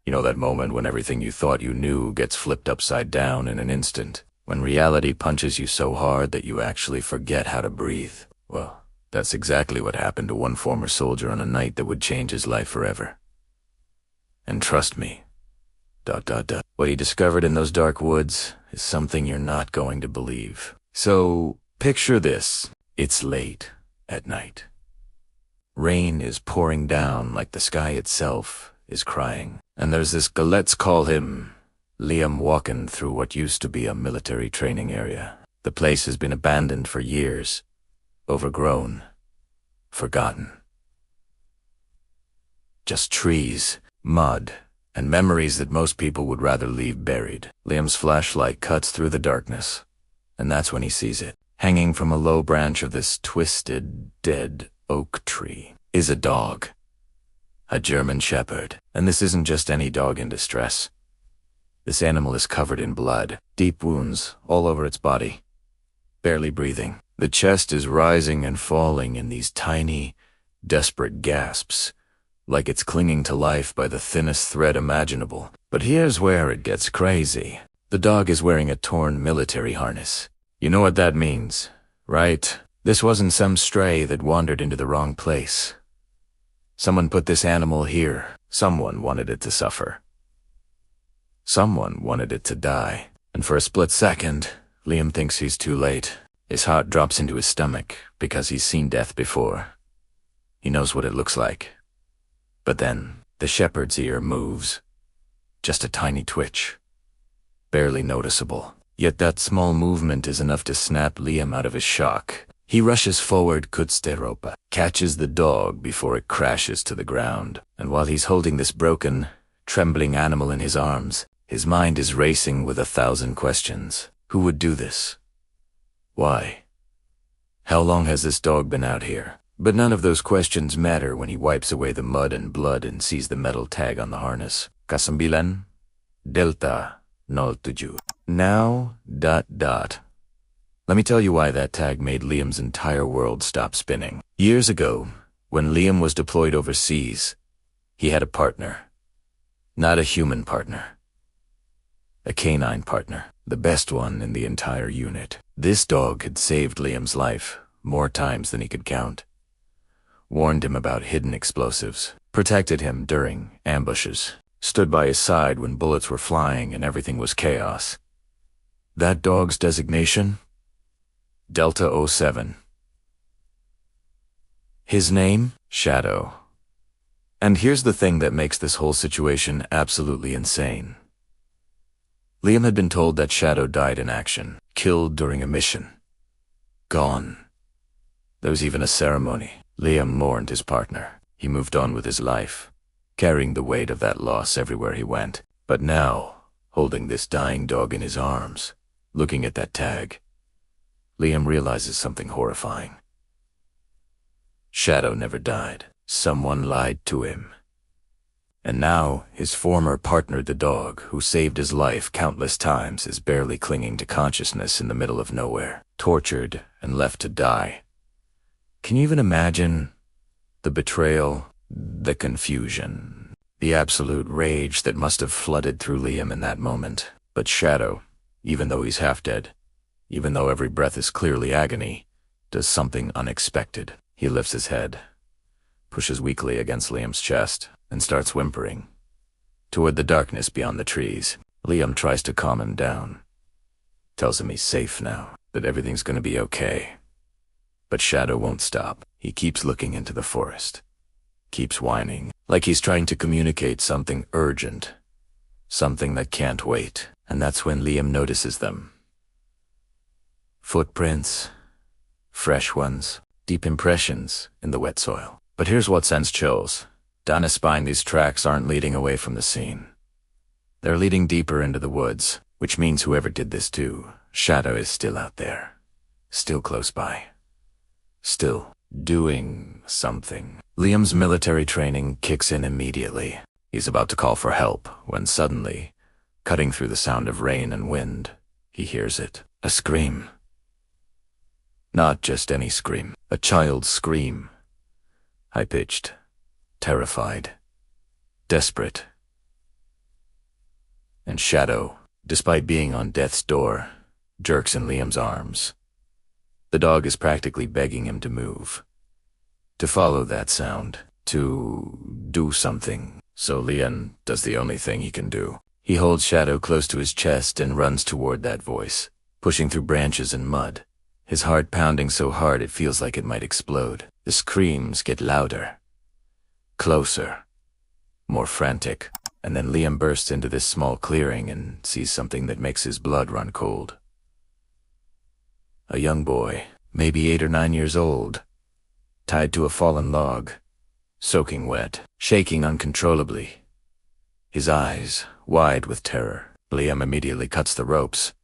You know that moment when everything you thought you knew gets flipped upside down in an instant? When reality punches you so hard that you actually forget how to breathe? Well, that's exactly what happened to one former soldier on a night that would change his life forever. And trust me, ... what he discovered in those dark woods is something you're not going to believe. So, picture this. It's late at night. Rain is pouring down like the sky itself is crying. And there's this guy, let's call him Liam, walking through what used to be a military training area. The place has been abandoned for years, overgrown, forgotten. Just trees, mud, and memories that most people would rather leave buried. Liam's flashlight cuts through the darkness, and that's when he sees it. Hanging from a low branch of this twisted, dead oak tree is a dog. A German Shepherd. And this isn't just any dog in distress. This animal is covered in blood, deep wounds all over its body, barely breathing. The chest is rising and falling in these tiny, desperate gasps, like it's clinging to life by the thinnest thread imaginable. But here's where it gets crazy. The dog is wearing a torn military harness. You know what that means, right? This wasn't some stray that wandered into the wrong place. Someone put this animal here. Someone wanted it to suffer. Someone wanted it to die. And for a split second, Liam thinks he's too late. His heart drops into his stomach because he's seen death before. He knows what it looks like. But then, the shepherd's ear moves. Just a tiny twitch. Barely noticeable. Yet that small movement is enough to snap Liam out of his shock. He rushes forward, kutsteropa, catches the dog before it crashes to the ground. And while he's holding this broken, trembling animal in his arms, his mind is racing with 1,000 questions. Who would do this? Why? How long has this dog been out here? But none of those questions matter when he wipes away the mud and blood and sees the metal tag on the harness. Kasambilan, Delta, 07. Now, ... Let me tell you why that tag made Liam's entire world stop spinning. Years ago, when Liam was deployed overseas, he had a partner. Not a human partner. A canine partner. The best one in the entire unit. This dog had saved Liam's life more times than he could count. Warned him about hidden explosives. Protected him during ambushes. Stood by his side when bullets were flying and everything was chaos. That dog's designation? Delta 07. His name? Shadow. And here's the thing that makes this whole situation absolutely insane. Liam had been told that Shadow died in action, killed during a mission. Gone. There was even a ceremony. Liam mourned his partner. He moved on with his life, carrying the weight of that loss everywhere he went. But now, holding this dying dog in his arms, looking at that tag, Liam realizes something horrifying. Shadow never died. Someone lied to him. And now, his former partner, the dog, who saved his life countless times, is barely clinging to consciousness in the middle of nowhere, tortured and left to die. Can you even imagine the betrayal, the confusion, the absolute rage that must have flooded through Liam in that moment? But Shadow, even though he's half dead, even though every breath is clearly agony, does something unexpected. He lifts his head, pushes weakly against Liam's chest, and starts whimpering. Toward the darkness beyond the trees, Liam tries to calm him down. Tells him he's safe now, that everything's gonna be okay. But Shadow won't stop. He keeps looking into the forest. Keeps whining, like he's trying to communicate something urgent. Something that can't wait. And that's when Liam notices them. Footprints, fresh ones, deep impressions in the wet soil. But here's what sends chills. Down his spine, these tracks aren't leading away from the scene. They're leading deeper into the woods, which means whoever did this to Shadow is still out there. Still close by. Still doing something. Liam's military training kicks in immediately. He's about to call for help when suddenly, cutting through the sound of rain and wind, he hears it. A scream. Not just any scream. A child's scream. High-pitched. Terrified. Desperate. And Shadow, despite being on death's door, jerks in Liam's arms. The dog is practically begging him to move, to follow that sound, to do something. So Liam does the only thing he can do. He holds Shadow close to his chest and runs toward that voice, pushing through branches and mud, his heart pounding so hard it feels like it might explode. The screams get louder, closer, more frantic, and then Liam bursts into this small clearing and sees something that makes his blood run cold. A young boy, maybe 8 or 9 years old, tied to a fallen log, soaking wet, shaking uncontrollably, his eyes wide with terror. Liam immediately cuts the ropes,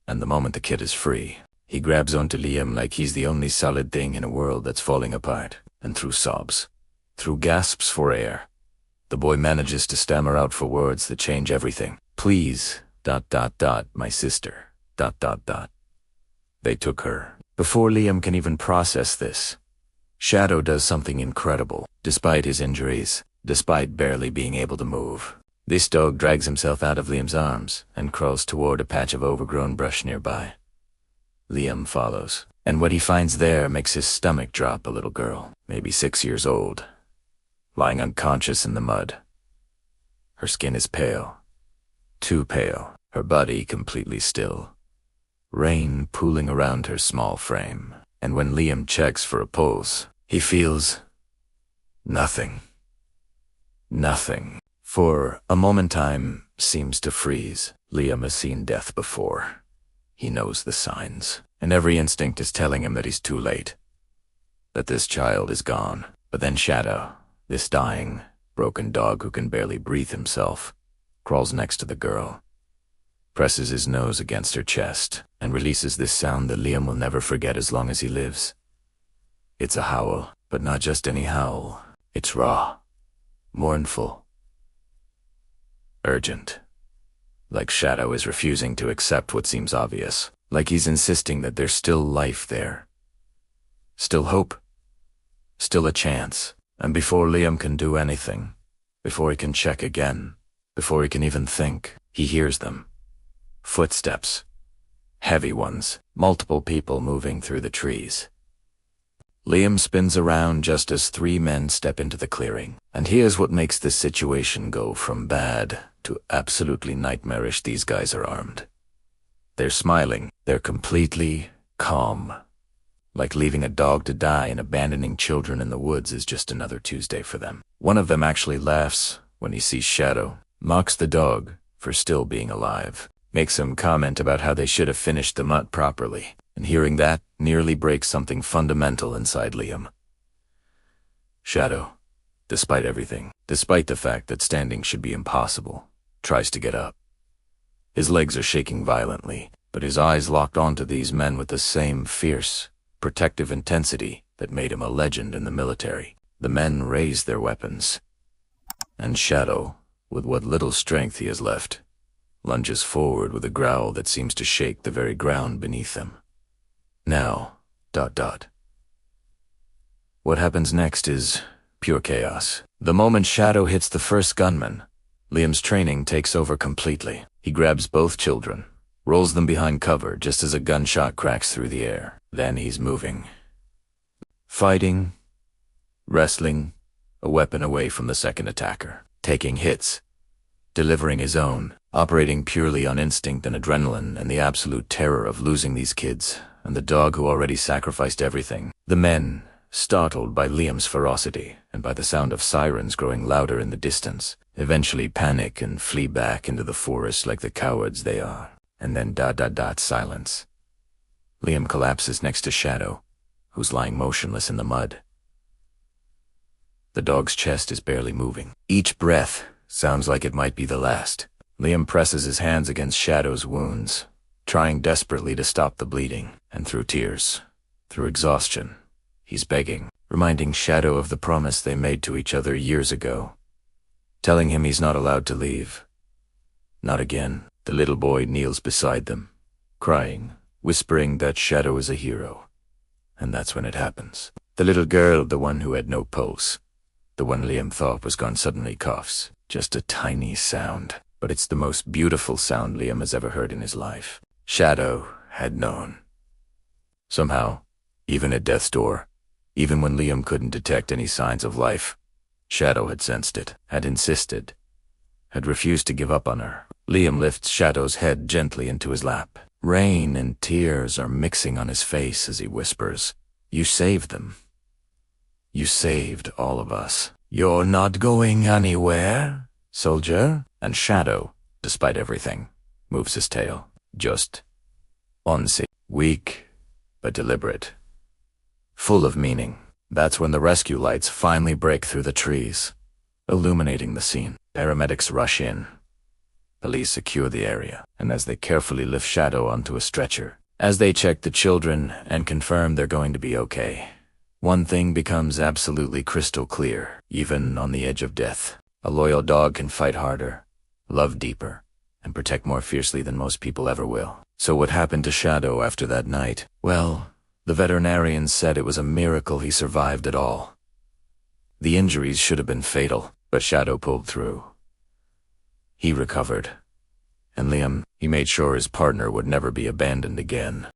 and the moment the kid is free, he grabs onto Liam like he's the only solid thing in a world that's falling apart, and through sobs, through gasps for air, the boy manages to stammer out for words that change everything. Please, ... my sister, ... They took her. Before Liam can even process this, Shadow does something incredible. Despite his injuries, despite barely being able to move, this dog drags himself out of Liam's arms and crawls toward a patch of overgrown brush nearby. Liam follows, and what he finds there makes his stomach drop. A little girl, maybe 6 years old, lying unconscious in the mud. Her skin is pale, too pale, her body completely still, rain pooling around her small frame. And when Liam checks for a pulse, he feels nothing. Nothing. For a moment time seems to freeze. Liam has seen death before. He knows the signs, and every instinct is telling him that he's too late, that this child is gone. But then Shadow, this dying, broken dog who can barely breathe himself, crawls next to the girl, presses his nose against her chest, and releases this sound that Liam will never forget as long as he lives. It's a howl, but not just any howl. It's raw, mournful, urgent. Like Shadow is refusing to accept what seems obvious. Like he's insisting that there's still life there. Still hope. Still a chance. And before Liam can do anything, before he can check again, before he can even think, he hears them. Footsteps. Heavy ones. Multiple people moving through the trees. Liam spins around just as 3 men step into the clearing. And here's what makes this situation go from bad to absolutely nightmarish. These guys are armed. They're smiling. They're completely calm. Like leaving a dog to die and abandoning children in the woods is just another Tuesday for them. One of them actually laughs when he sees Shadow, mocks the dog for still being alive, makes some comment about how they should have finished the mutt properly, and hearing that nearly breaks something fundamental inside Liam. Shadow, despite everything, despite the fact that standing should be impossible, tries to get up. His legs are shaking violently, but his eyes locked onto these men with the same fierce, protective intensity that made him a legend in the military. The men raise their weapons, and Shadow, with what little strength he has left, lunges forward with a growl that seems to shake the very ground beneath them. Now, ... What happens next is pure chaos. The moment Shadow hits the first gunman, Liam's training takes over completely. He grabs both children, rolls them behind cover just as a gunshot cracks through the air. Then he's moving. Fighting, wrestling, a weapon away from the second attacker, taking hits, delivering his own, operating purely on instinct and adrenaline and the absolute terror of losing these kids and the dog who already sacrificed everything. The men, startled by Liam's ferocity and by the sound of sirens growing louder in the distance, eventually panic and flee back into the forest like the cowards they are. And then ... silence. Liam collapses next to Shadow, who's lying motionless in the mud. The dog's chest is barely moving. Each breath sounds like it might be the last. Liam presses his hands against Shadow's wounds, trying desperately to stop the bleeding, and through tears, through exhaustion, he's begging, reminding Shadow of the promise they made to each other years ago, telling him he's not allowed to leave. Not again. The little boy kneels beside them, crying, whispering that Shadow is a hero. And that's when it happens. The little girl, the one who had no pulse, the one Liam thought was gone, suddenly coughs. Just a tiny sound. but it's the most beautiful sound Liam has ever heard in his life. Shadow had known. Somehow, even at death's door, even when Liam couldn't detect any signs of life, Shadow had sensed it, had insisted, had refused to give up on her. Liam lifts Shadow's head gently into his lap. Rain and tears are mixing on his face as he whispers, "You saved them. You saved all of us. You're not going anywhere, soldier?" And Shadow, despite everything, moves his tail. Just once, weak but deliberate, full of meaning. That's when the rescue lights finally break through the trees, illuminating the scene. Paramedics rush in. Police secure the area, and as they carefully lift Shadow onto a stretcher, as they check the children and confirm they're going to be okay, one thing becomes absolutely crystal clear. Even on the edge of death, a loyal dog can fight harder, love deeper, and protect more fiercely than most people ever will. So what happened to Shadow after that night? Well, the veterinarians said it was a miracle he survived at all. The injuries should have been fatal, but Shadow pulled through. He recovered. And Liam, he made sure his partner would never be abandoned again.